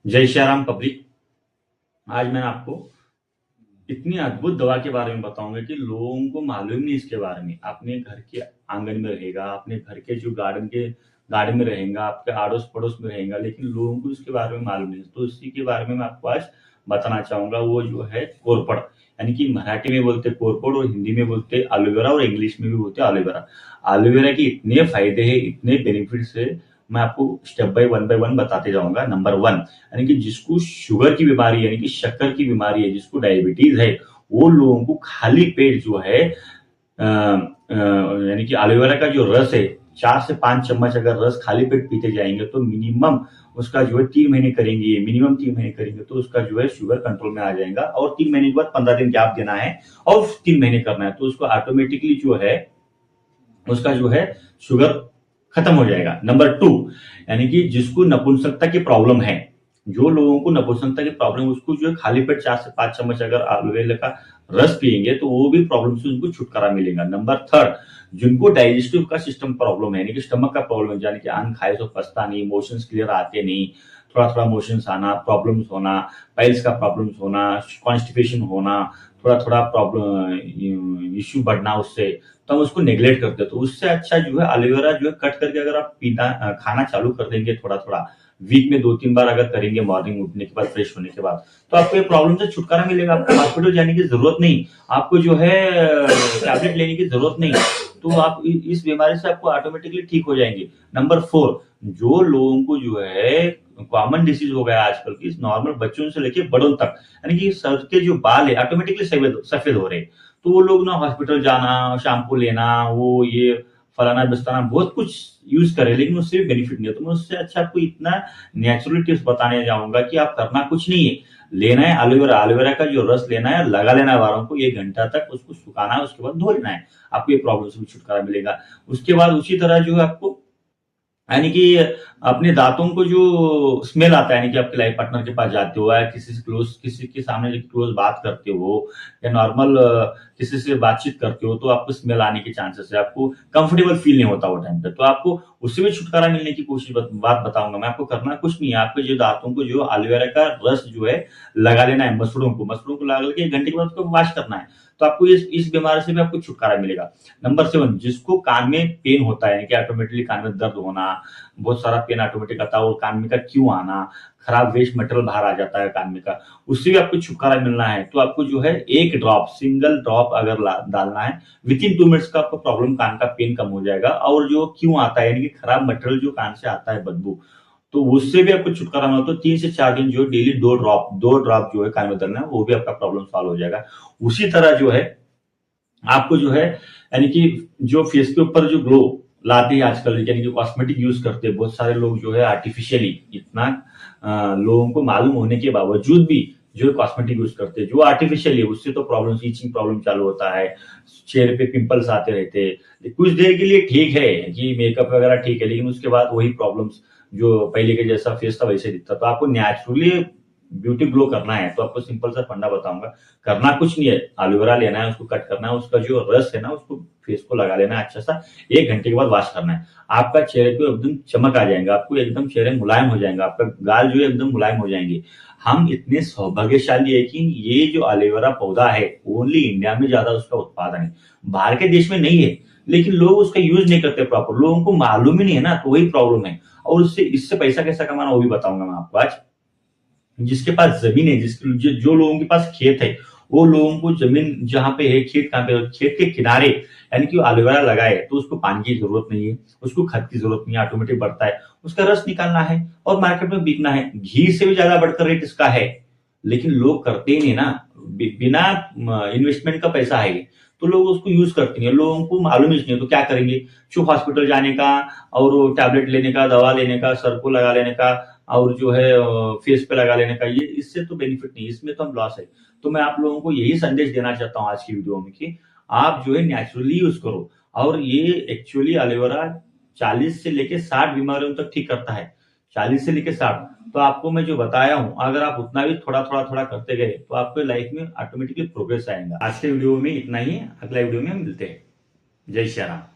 जय श्री राम पब्लिक। आज मैं आपको इतनी अद्भुत दवा के बारे में बताऊंगा कि लोगों को मालूम नहीं इसके बारे में। अपने घर के आंगन में रहेगा, अपने घर के जो गार्डन में रहेगा, आपके आड़ोस पड़ोस में रहेगा, लेकिन लोगों को इसके बारे में मालूम नहीं। तो इसी के बारे में मैं आपको आज बताना चाहूंगा। वो जो है कोरपड़, यानी कि मराठी में बोलते कोरपड़ और हिंदी में बोलते एलोवेरा और इंग्लिश में भी बोलते एलोवेरा। एलोवेरा के इतने फायदे हैं, इतने बेनिफिट्स है, मैं आपको स्टेप बाय वन बताते जाऊंगा। नंबर वन, यानी कि जिसको शुगर की बीमारी यानी कि शक्कर की बीमारी है, जिसको डायबिटीज है, वो लोगों को खाली पेट जो है यानी कि एलोवेरा का जो रस है 4 से 5 चम्मच अगर रस खाली पेट पीते जाएंगे तो मिनिमम उसका जो है 3 महीने करेंगे, मिनिमम 3 महीने करेंगे तो उसका जो है शुगर कंट्रोल में आ जाएगा। और 3 महीने के बाद 15 दिन गैप देना है और 3 महीने करना है, तो उसको ऑटोमेटिकली जो है उसका जो है शुगर खत्म हो जाएगा। नंबर टू, यानी कि जिसको नपुंसकता की प्रॉब्लम है, जो लोगों को नपुंसकता की प्रॉब्लम, उसको जो है खाली पेट 4 से 5 चम्मच अगर एलोवेरा का रस पिएंगे तो वो भी प्रॉब्लम से उनको छुटकारा मिलेगा। नंबर थर्ड, जिनको डाइजेस्टिव का सिस्टम प्रॉब्लम है, यानी कि स्टमक का प्रॉब्लम है, यानी कि अन्न खाए तो पचता नहीं, मोशंस क्लियर आते नहीं, थोड़ा थोड़ा मोशंस आना, प्रॉब्लम्स होना, पाइल्स का प्रॉब्लम्स होना, कॉन्स्टिपेशन होना, थोड़ा थोड़ा प्रॉब्लम इश्यू बढ़ना, उससे तो हम उसको नेग्लेक्ट करते हैं। तो उससे अच्छा जो है एलोवेरा जो है कट करके अगर आप खाना चालू कर देंगे थोड़ा थोड़ा, वीक में 2-3 बार अगर करेंगे, मॉर्निंग उठने के बाद, फ्रेश होने के बाद, तो आपको ये प्रॉब्लम से छुटकारा मिलेगा। आपको हॉस्पिटल जाने की जरूरत नहीं, आपको जो है टैबलेट लेने की जरूरत नहीं, तो आप इस बीमारी से आपको ऑटोमेटिकली ठीक हो जाएंगे। नंबर फोर, जो लोगों को जो है कॉमन डिसीज हो गया आजकल की, नॉर्मल बच्चों से लेके बड़ों तक, यानी कि सर के जो बाल है ऑटोमेटिकली सफेद हो रहे, तो वो लोग ना हॉस्पिटल जाना, शैम्पू लेना, वो ये फलाना बिस्ताना बहुत कुछ यूज करे, लेकिन उससे भी बेनिफिट नहीं है। तो मैं उससे अच्छा आपको इतना नेचुरल टिप्स बताने जाऊंगा कि आप करना कुछ नहीं है, लेना है एलोवेरा, एलोवेरा का जो रस लेना है, लगा लेना है वालों को 1 घंटा तक, उसको सुखाना है, उसके बाद धो लेना है, आपको ये प्रॉब्लम से भी छुटकारा मिलेगा। उसके बाद उसी तरह जो है आपको, यानी कि अपने दांतों को जो स्मेल आता है, यानी कि आपके लाइफ पार्टनर के पास जाते हो, या किसी के सामने क्लोज बात करते हो, या नॉर्मल किसी से बातचीत करते हो, तो आपको स्मेल आने के चांसेस है, आपको कंफर्टेबल फील नहीं होता वो टाइम पे, तो आपको उससे भी छुटकारा मिलने की बात बताऊंगा मैं। आपको करना कुछ नहीं है, आपको जो दांतों को जो एलोवेरा का रस जो है लगा लेना है, मसूड़ों को लगा के 1 घंटे के बाद उसको वॉश करना है, तो आपको इस बीमारी से भी आपको छुटकारा मिलेगा। नंबर 7, जिसको कान में पेन होता है, यानी कि ऑटोमेटिकली कान में दर्द होना, बहुत सारा पेन ऑटोमेटिक आता है, और कान में का क्यों आना, खराब वेस्ट मटेरियल बाहर आ जाता है कान में का, उससे भी आपको छुटकारा मिलना है, तो आपको जो है सिंगल ड्रॉप अगर डालना है, विद इन 2 मिनट्स का आपका प्रॉब्लम, कान का पेन कम हो जाएगा। और जो क्यों आता है, यानी कि खराब मटेरियल जो कान से आता है, बदबू, तो उससे भी आपको छुटकारा मिला। तो 3 से 4 दिन जो डेली 2 ड्रॉप जो है कान में डालना है, वो भी आपका प्रॉब्लम सॉल्व हो जाएगा। उसी तरह जो है आपको जो है, यानी कि जो फेस के ऊपर जो ग्लो लाते हैं आजकल, यानी कि कॉस्मेटिक यूज करते हैं बहुत सारे लोग जो है आर्टिफिशियली, इतना लोगों को मालूम होने के बावजूद भी जो है कॉस्मेटिक यूज करते हैं जो आर्टिफिशियल है, उससे तो प्रॉब्लम, ईचिंग प्रॉब्लम चालू होता है, चेहरे पे पिंपल्स आते रहते हैं। कुछ देर के लिए ठीक है कि मेकअप वगैरह ठीक है, लेकिन उसके बाद वही प्रॉब्लम्स, जो पहले के जैसा फेस था वैसे दिखता। तो आपको नेचुरली ब्यूटी ग्लो करना है, तो आपको सिंपल सा फंडा बताऊंगा। करना कुछ नहीं है, एलोवेरा लेना है, उसको कट करना है, उसका जो रस है ना उसको फेस को लगा लेना है अच्छा सा, 1 घंटे के बाद वॉश करना है, आपका चेहरे को एकदम चमक आ जाएगा, आपको एकदम चेहरे मुलायम हो जाएगा, आपका गाल जो है एकदम मुलायम हो जाएंगे। हम इतने सौभाग्यशाली है कि ये जो एलोवेरा पौधा है ओनली इंडिया में ज्यादा उसका उत्पादन है, बाहर के देश में नहीं है, लेकिन लोग उसका यूज नहीं करते प्रॉपर, लोगों को मालूम ही नहीं है ना, तो वही प्रॉब्लम है। और उससे इससे पैसा कैसा कमाना वो भी बताऊंगा मैं आपको आज। जिसके पास जमीन है, जो लोगों के पास खेत है, वो लोगों को जमीन जहां पे है, खेत कहां पे, खेत के किनारे यानी कि एलोवेरा लगाए, तो उसको पानी की जरूरत नहीं है, उसको खाद की जरूरत नहीं है, ऑटोमेटिक बढ़ता है, उसका रस निकालना है और मार्केट में बिकना है। घी से भी ज्यादा बढ़कर रेट इसका है, लेकिन लोग करते ही नहीं ना, बिना इन्वेस्टमेंट का पैसा है ये, तो लोग उसको यूज करते नहीं, लोगों को मालूम ही नहीं है, तो क्या करेंगे, चुप हॉस्पिटल जाने का और टैबलेट लेने का, दवा लेने का, सर को लगा लेने का, और जो है फेस पे लगा लेने का, ये इससे तो बेनिफिट नहीं, इसमें तो हम लॉस है। तो मैं आप लोगों को यही संदेश देना चाहता हूँ आज की वीडियो में कि आप जो है नेचुरली यूज करो, और ये एक्चुअली एलोवेरा 40 से लेके 60 बीमारियों तक ठीक करता है, 40 से लेके 60। तो आपको मैं जो बताया हूँ, अगर आप उतना भी थोड़ा थोड़ा थोड़ा करते गए तो आपके लाइफ में ऑटोमेटिकली प्रोग्रेस आएगा। आज के वीडियो में इतना ही, अगला वीडियो में हम मिलते हैं। जय श्री राम।